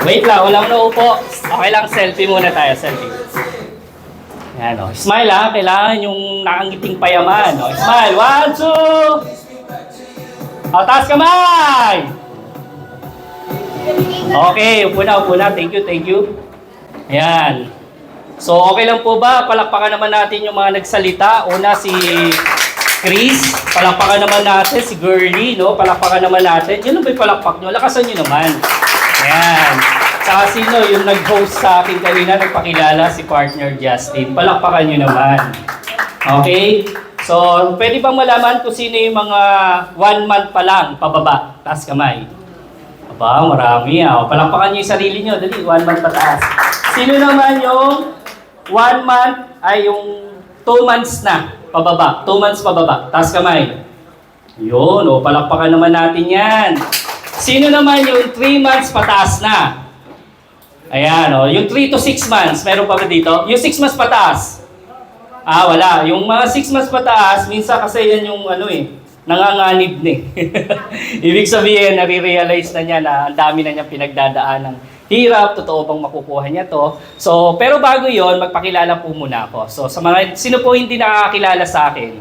Wait lang, walang naupo. Okay lang, selfie muna tayo, selfie. Yan o. Smile ha, kailangan yung nakangiting payaman. O, smile, 1, 2. O, taas kamay! Okay, upo na. Thank you. Ayan. So, okay lang po ba? Palakpakan naman natin yung mga nagsalita. Una, si Chris. Palakpakan naman natin. Si Girlie, no? Palakpakan naman natin. Yun ang may palakpak nyo. Lakasan nyo naman. Ayan. Saka sino yung nag-host sa akin kanina, nagpakilala, si partner Justin. Palakpakan nyo naman. Okay? So, pwede bang malaman kung sino yung mga 1 month pa lang, pababa, taas kamay? Aba, marami ah. Palakpakan nyo yung sarili nyo. Dali, 1 month pataas. Sino naman yung 1 month, ay yung 2 months na, pababa. 2 months pababa, taas kamay. Yun, o, palakpakan naman natin yan. Sino naman yung 3 months pataas na? Ayan, o. Yung 3 to 6 months, meron pa ba dito? Yung 6 months pataas. Ah, wala. Yung mga 6 months pataas, minsan kasi yan yung nanganganib na Ibig sabihin, nare-realize na niya na ang dami na niyang pinagdadaan ng hirap, totoo bang makukuha niya to. So, pero bago yon, magpakilala po muna ako. So, sa mga, sino po hindi nakakakilala sa akin?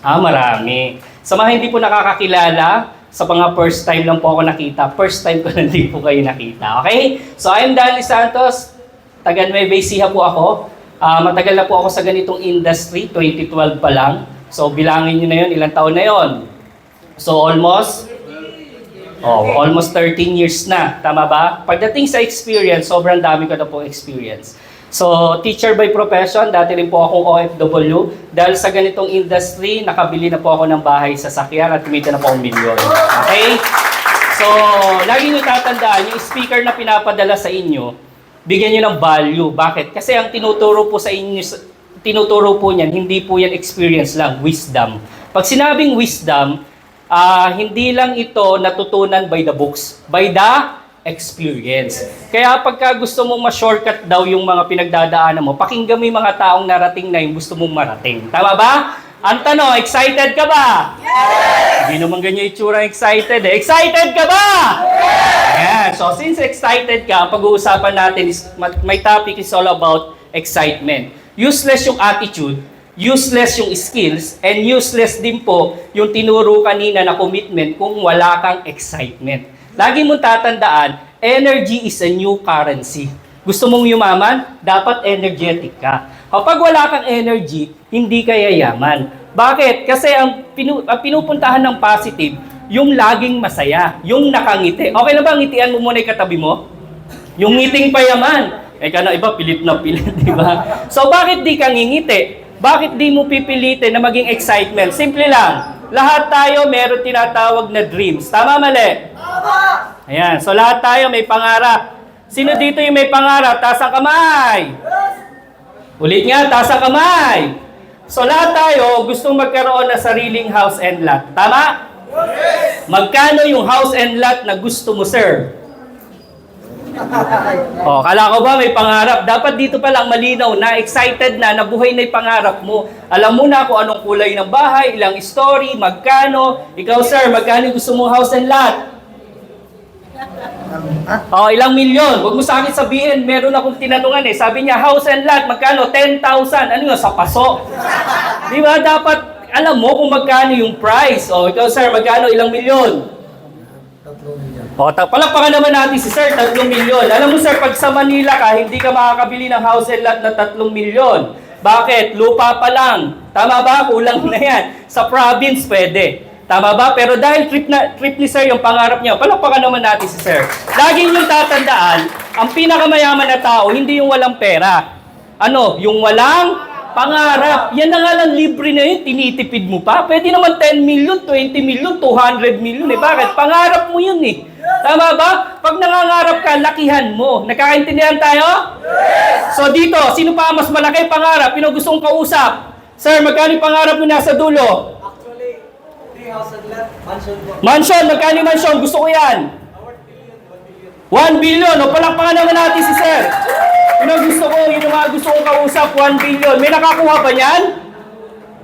Ah, marami. Sa mga hindi po nakakakilala, sa mga first time lang po ako nakita. First time ko na hindi po kayo nakita. Okay? So, I'm Danny Santos. Taga Nueva Ecija po ako. Matagal na po ako sa ganitong industry. 2012 pa lang. So, bilangin nyo na yun. Ilang taon na yun? So, almost 13 years na. Tama ba? Pagdating sa experience, sobrang dami ko na po experience. So, teacher by profession, dati rin po akong OFW. Dahil sa ganitong industry, nakabili na po ako ng bahay sa sakyan at kumita na po 1 milyon. Okay? So, lagi nyo tatandaan, yung speaker na pinapadala sa inyo, bigyan nyo ng value. Bakit? Kasi ang tinuturo po sa inyo, tinuturo po niyan, hindi po yan experience lang, wisdom. Pag sinabing wisdom, hindi lang ito natutunan by the books, by the experience. Kaya pagka gusto mong ma-shortcut daw yung mga pinagdadaanan mo, pakinggan mo yung mga taong narating na yung gusto mong marating. Tama ba? Ang tanong, excited ka ba? Yes! Hindi naman ganyan itsura excited eh. Excited ka ba? Yes! Ayan. So since excited ka, pag-uusapan natin, my topic is all about excitement. Useless yung attitude, useless yung skills, and useless din po yung tinuro kanina na commitment kung wala kang excitement. Lagi mong tatandaan, energy is a new currency. Gusto mong yumaman? Dapat energetic ka. Kapag wala kang energy, hindi ka yayaman. Bakit? Kasi ang pinupuntahan ng positive, yung laging masaya, yung nakangiti. Okay na ba, ngitian mo muna yung katabi mo? Yung ngiting payaman. Eh, kana iba, pilit na pilit, di ba? So, bakit di ka ngingiti? Bakit di mo pipilitin na maging excitement? Simple lang. Lahat tayo meron tinatawag na dreams. Tama, mali? Tama! Ayan. So, lahat tayo may pangarap. Sino dito yung may pangarap? Taas ang kamay. Ulit nga, taas ang kamay. So, lahat tayo gustong magkaroon ng sariling house and lot. Tama? Yes! Magkano yung house and lot na gusto mo, sir? Kala ko ba may pangarap? Dapat dito pa lang malinaw na, excited na, nabuhay na yung pangarap mo. Alam mo na kung anong kulay ng bahay, ilang story, magkano. Ikaw, sir, magkano gusto mong house and lot? Ilang milyon. Huwag mo sa akin sabihin, meron akong tinanungan eh. Sabi niya, house and lot, magkano? 10,000. Ano yun? Sa paso. Di ba? Dapat alam mo kung magkano yung price. Ikaw, sir, magkano? Ilang milyon? Palakpakan naman natin si sir, 3 milyon. Alam mo sir, pag sa Manila ka, hindi ka makakabili ng house and lot na 3 milyon. Bakit? Lupa pa lang. Tama ba? Kulang na yan. Sa province, pwede. Tama ba? Pero dahil trip ni sir yung pangarap niya, palakpakan naman natin si sir. Laging yung tatandaan, ang pinakamayaman na tao, hindi yung walang pera. Ano? Yung walang pangarap. Yan na nga lang, libre na yun, tinitipid mo pa. Pwede naman 10 million, 20 million, 200 million eh. Bakit? Pangarap mo yun eh. Tama ba? Pag nangangarap ka, lakihan mo. Nagkakaintindihan tayo? Yes! So dito, sino pa mas malaki pangarap? Pino gusto kong kausap? Sir, magkano yung pangarap mo nasa dulo? Actually, 3 house and lot, mansion po. Mansion, magkano yung mansion? Gusto ko yan. 1 billion. Palakpakan naman natin si sir. Yun ang gusto ko, yun ang mga gusto kong kausap, 1 billion. May nakakuha ba yan?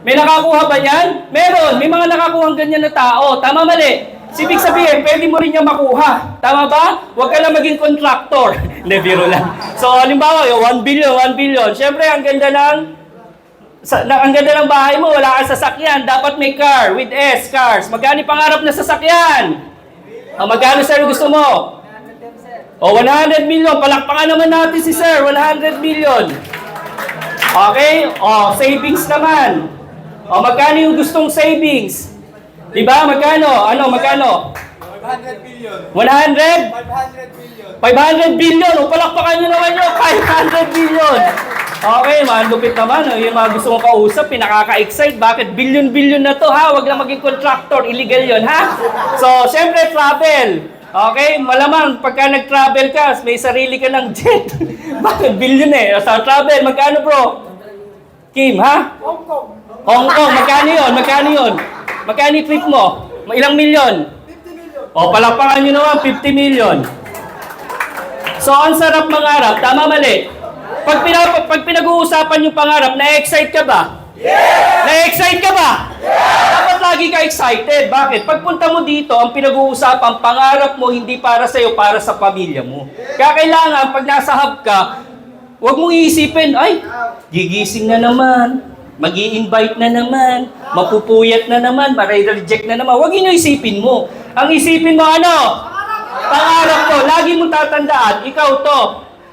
May nakakuha ba yan? Meron. May mga nakakuha ganyan na tao. Tama, mali? Ibig sabihin, pwede mo rin niya makuha. Tama ba? Huwag ka lang maging contractor. Hindi, biro lang. So, halimbawa, 1 billion, 1 billion. Siyempre, ang ganda ng bahay mo, wala kang sasakyan. Dapat may car, with S, cars. Magkano yung pangarap na sasakyan? Magkano, sir, gusto mo? 100 million. Palakpakan naman natin si sir. 100 million. Okay? Savings naman. Magkano yung gustong savings? Diba? Magkano? Magkano? 500 billion. 100? 500 billion. 500 billion. Palakpakan nyo naman yun. 500 billion. Okay, malupit naman. Yung mga gusto mong kausap, pinakaka-excite. Bakit? Billion-billion na to, ha? Huwag lang maging contractor. Illegal yun, ha? So, syempre, travel. Okay? Malamang, pagka nag-travel ka, may sarili ka ng jet. Bakit? Billion eh. Sa travel, magkano, bro? Kim, ha? Hong Kong. Hong Kong, magkano yun? Magkano yun? Magkano yung trip mo? Ilang milyon? 50 million. Palakpakan nyo naman, 50 million. So, ang sarap mangarap. Tama, mali? Pag pinag-uusapan yung pangarap, na-excite ka ba? Yes! Na-excite ka ba? Yes! Dapat lagi ka excited. Bakit? Pagpunta mo dito, ang pinag-uusapan, pangarap mo, hindi para sa'yo, para sa pamilya mo. Kaya kailangan, pag nasa hub ka, huwag mong iisipin, ay, gigising na naman. Mag-i-invite na naman, mapupuyat na naman, marireject na naman. Huwag yun yung isipin mo. Ang isipin mo ano? Pangarap mo. Lagi mo tatandaan, ikaw to,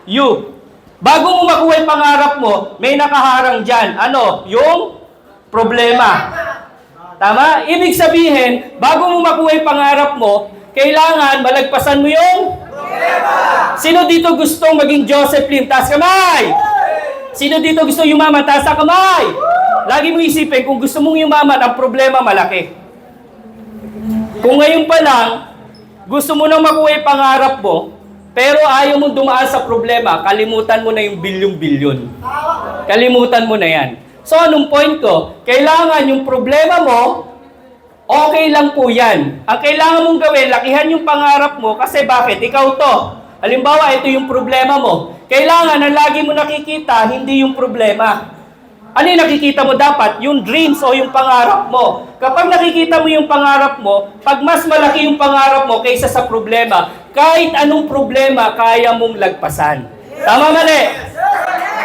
you. Bago mo makuha yung pangarap mo, may nakaharang dyan. Ano? Yung problema. Tama? Ibig sabihin, bago mo makuha yung pangarap mo, kailangan malagpasan mo yung problema. Sino dito gustong maging Joseph Lim? Taas kamay! Sino dito gusto yumaman? Taas ang kamay! Lagi mo isipin, kung gusto mong yumaman, ang problema malaki. Kung ngayon pa lang, gusto mo nang makuha yung pangarap mo, pero ayaw mong dumaan sa problema, kalimutan mo na yung bilyon-bilyon. Kalimutan mo na yan. So, anong point ko? Kailangan yung problema mo, okay lang po yan. Ang kailangan mong gawin, lakihan yung pangarap mo, kasi bakit? Ikaw to. Halimbawa, ito yung problema mo. Kailangan na lagi mo nakikita, hindi yung problema. Ano yung nakikita mo dapat? Yung dreams o yung pangarap mo. Kapag nakikita mo yung pangarap mo, pag mas malaki yung pangarap mo kaysa sa problema, kahit anong problema, kaya mong lagpasan. Tama, mali?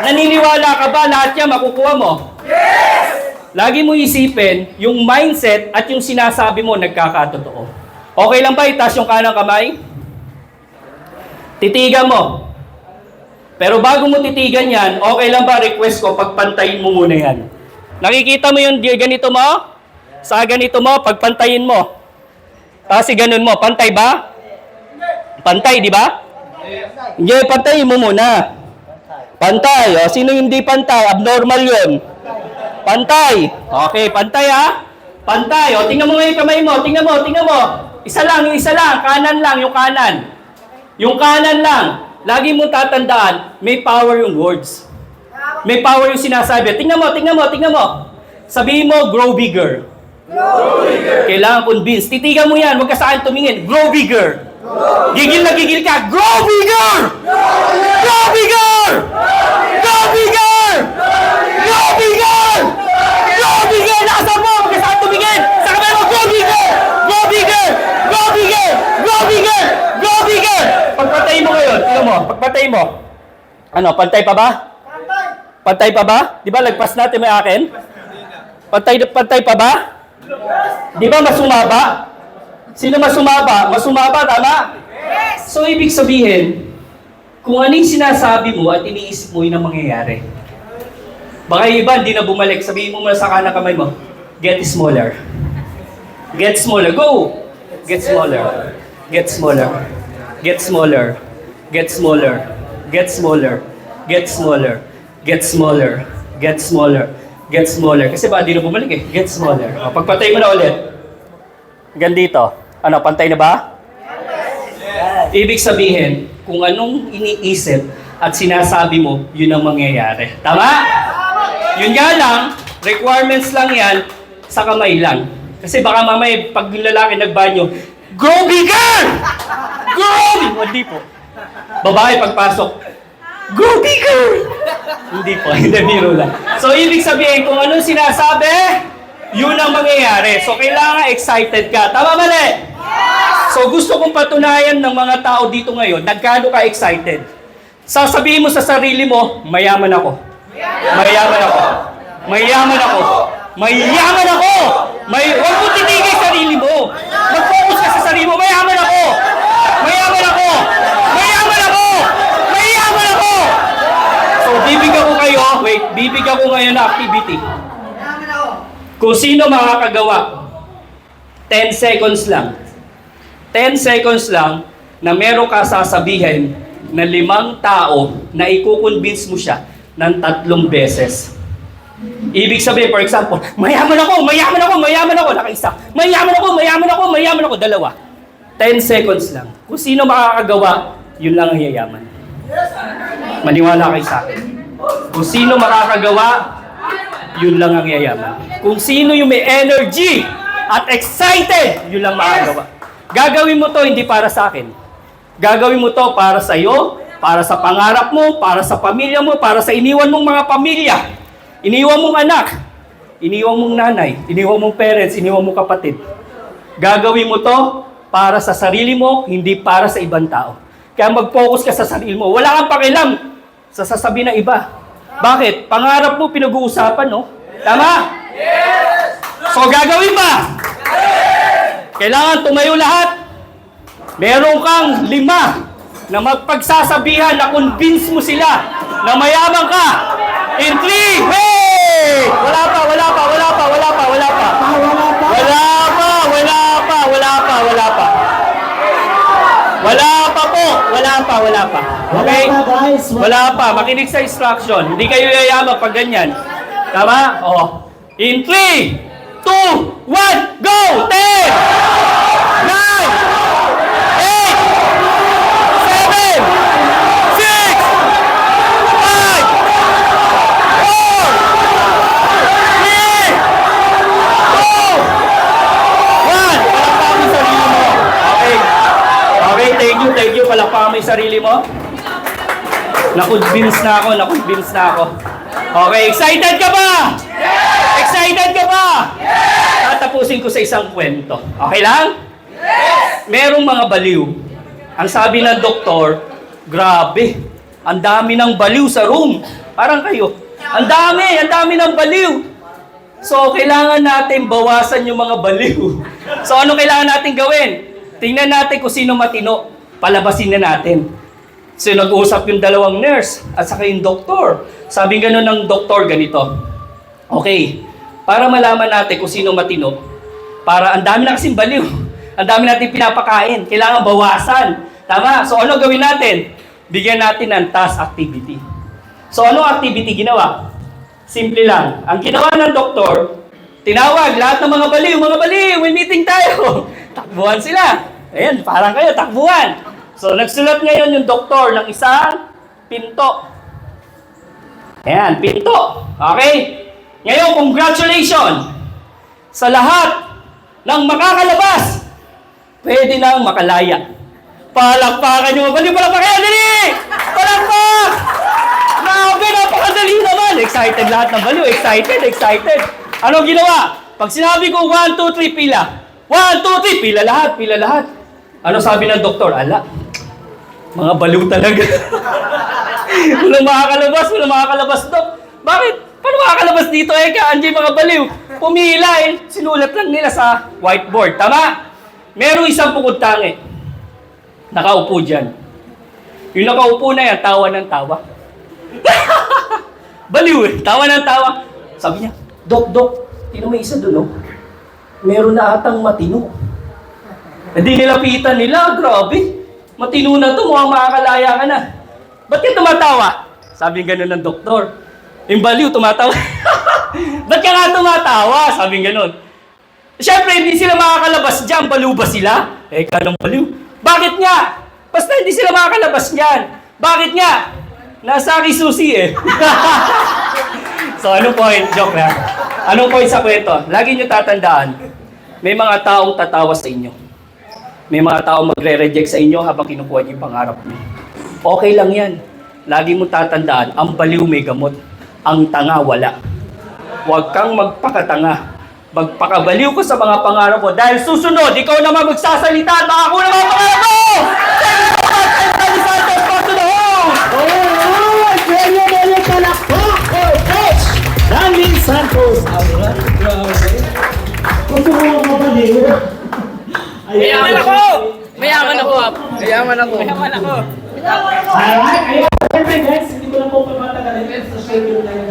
Naniniwala ka ba lahat yan makukuha mo? Yes! Lagi mo isipin, yung mindset at yung sinasabi mo nagkakatotoo. Okay lang ba itaas yung kanang kamay? Titigan mo. Pero bago mo titigan yan, okay lang ba request ko, pagpantayin mo muna yan. Nakikita mo yung ganito mo? Sa ganito mo, pagpantayin mo. Kasi ganun mo, pantay ba? Pantay, di ba? Hindi, pantayin mo muna. Pantay. O, sino hindi pantay? Abnormal yun. Pantay. Okay, pantay ha? Pantay. O, tingnan mo nga yung kamay mo. Tingnan mo, tingnan mo. Isa lang, yung isa lang. Kanan lang, yung kanan. Yung kanan lang. Lagi mo tatandaan, may power yung words. May power yung sinasabi. Tingnan mo, tingnan mo, tingnan mo. Sabihin mo, grow bigger. Grow bigger. Kailangan convince. Titigan mo yan, huwag ka sa akin tumingin. Grow bigger. Gigil na gigil ka. Grow bigger! Grow bigger! Grow bigger! Grow bigger! Grow bigger! Nakasan mo, huwag ka sa akin tumingin. Sa kamay mo, grow bigger! Grow bigger! Grow bigger! Grow bigger! Grow bigger! Pagpatay mo ngayon, tingnan mo, pagpatay mo. Ano, pantay pa ba? Pantay pa ba? Di ba lagpas natin may akin? Pantay pa ba? Di ba masumaba? Sino masumaba? Masumaba, tama? Yes! So, ibig sabihin, kung anong sinasabi mo at iniisip mo, yun ang mangyayari. Baka yung iba, hindi na bumalik. Sabihin mo muna sa kanang kamay mo, get smaller. Get smaller. Go! Get smaller. Get smaller. Get smaller. Get smaller. Get smaller. Get smaller. Get smaller. Get smaller. Get smaller. Kasi ba, di na bumalik eh. Get smaller. O, pagpatay mo na ulit. Hanggang dito. Ano, pantay na ba? Yes. Ibig sabihin, kung anong iniisip at sinasabi mo, yun ang mangyayari. Tama? Yun nga lang, requirements lang yan, sa kamay lang. Kasi baka mamaya, pag yung lalaki nagbanyo, grow bigger! Grow! Hindi po. Babae pagpasok, grow bigger! Hindi po, hindi biro lang. So, ibig sabihin, kung anong sinasabi, yun ang mangyayari. So, kailangan excited ka. Tama, mali? So gusto kong patunayan ng mga tao dito ngayon, nagkano ka excited? Sasabihin mo sa sarili mo, mayaman ako. Mayaman ako. Mayaman ako. Mayaman ako! Huwag mo titigil sarili mo. Mag-focus ka sa sarili mo, mayaman ako! Mayaman ako! Mayaman ako! Mayaman ako! So bibigyan ko kayo, bibigyan ko ngayon na activity. Kung sino makakagawa, 10 seconds lang. 10 seconds lang na meron ka sasabihin na 5 tao na i-convince mo siya ng 3 beses. Ibig sabihin, for example, mayaman ako, mayaman ako, mayaman ako, nakaisa. Mayaman ako, mayaman ako, mayaman ako, 2. 10 seconds lang. Kung sino makakagawa, yun lang ang yayaman. Maniwala kayo sa akin. Kung sino makakagawa, yun lang ang yayaman. Kung sino yung may energy at excited, yun lang makakagawa. Gagawin mo to hindi para sa akin. Gagawin mo to para sa iyo, para sa pangarap mo, para sa pamilya mo, para sa iniwan mong mga pamilya. Iniwan mong anak, iniwan mong nanay, iniwan mong parents, iniwan mong kapatid. Gagawin mo to para sa sarili mo, hindi para sa ibang tao. Kaya mag-focus ka sa sarili mo. Wala kang pakialam sa sasabihin ng iba. Bakit? Pangarap mo pinag-uusapan, no? Tama? Yes! So gagawin ba? Kailangan tumayo lahat. Meron kang 5 na magpagsasabihan na convince mo sila na mayaman ka. In 3, hey! Wala pa. Wala pa po. Okay? Wala pa. Makinig sa instruction. Hindi kayo yayaman pag ganyan. Tama? Oh. In 3, 2, 1, go! 10! 9! 8! 7! 6! 5! 4! 3! 2! 1! Palakpakan mo yung sarili mo. Okay. Okay, thank you. Palakpakan mo yung sarili mo. Na-convince na ako. Okay, excited ka ba? Yes! Excited ka ba? Yes! Tatapusin ko sa isang kwento. Okay lang? Yes! Merong mga baliw. Ang sabi ng doktor, grabe, ang dami ng baliw sa room. Parang kayo. Ang dami ng baliw. So, kailangan natin bawasan yung mga baliw. So, ano kailangan natin gawin? Tingnan natin kung sino matino. Palabasin na natin. So, nag-uusap yung 2 nurse at saka yung doktor. Sabi gano'n ng doktor ganito. Okay, para malaman natin kung sino matino, para ang dami na kasing baliw, ang dami natin pinapakain, kailangan bawasan. Tama? So, ano gawin natin? Bigyan natin ng task activity. So, anong activity ginawa? Simple lang. Ang ginawa ng doktor, tinawag lahat ng mga baliw, may meeting tayo. Takbuhan sila. Ayan, parang kayo, takbuhan. So, nagsulat ngayon yung doktor ng isang pinto. Ayan, pinto. Okay? Ngayon, congratulations sa lahat ng makakalabas. Pwede nang makalaya. Palakpakan nyo. Palakpakan! Dali! Palakpak! Grabe, napakadali naman. Excited lahat ng baliw. Excited. Anong ginawa? Pag sinabi ko 1, 2, 3, pila. 1, 2, 3, pila lahat. Ano sabi ng doktor? Ala, mga baliw talaga. Walang makakalabas, Dok. Bakit? Paano makakalabas dito? Andiyan mga baliw. Pumila sinulat lang nila sa whiteboard. Tama? Merong isang bukod tangi. Nakaupo dyan. Yung nakaupo na yan, tawa ng tawa. Baliw tawa ng tawa. Sabi niya, Dok, tingnan mo isa doon, meron na atang matino. Hindi nilapitan nila, grabe. Matino na to, mukhang makakalaya ka na. Ba't ka tumatawa? Sabi gano'n ng doktor. Yung baliw, tumatawa. Ba't ka nga tumatawa? Sabi gano'n. Siyempre, hindi sila makakalabas dyan. Baliw ba sila? Kanong baliw. Bakit nga? Basta hindi sila makakalabas dyan. Bakit nga? Nasa kisusi So, anong point? Joke na. Anong point sa kwento? Lagi nyo tatandaan, may mga taong tatawa sa inyo. May mga taong magre-reject sa inyo habang kinukuha niyo yung pangarap niyo. Okay lang yan. Lagi mo tatandaan, ang baliw may gamot. Ang tanga wala. Huwag kang magpakatanga. Magpakabaliw ko sa mga pangarap mo dahil susunod, ikaw naman magsasalita at makako ng mga pangarap mo! Thank you so much, Santos, back to the home! Alright! Medyo palakpak for Coach Danlin Santos. Alright, grabe. Gusto mo mga kapaliw? Mayaman ako! Mayaman ako! Mayaman ako! Mayaman ako! Alright, ayun. Guys, hindi ko na po pamatagalin. Sa schedule tayo na.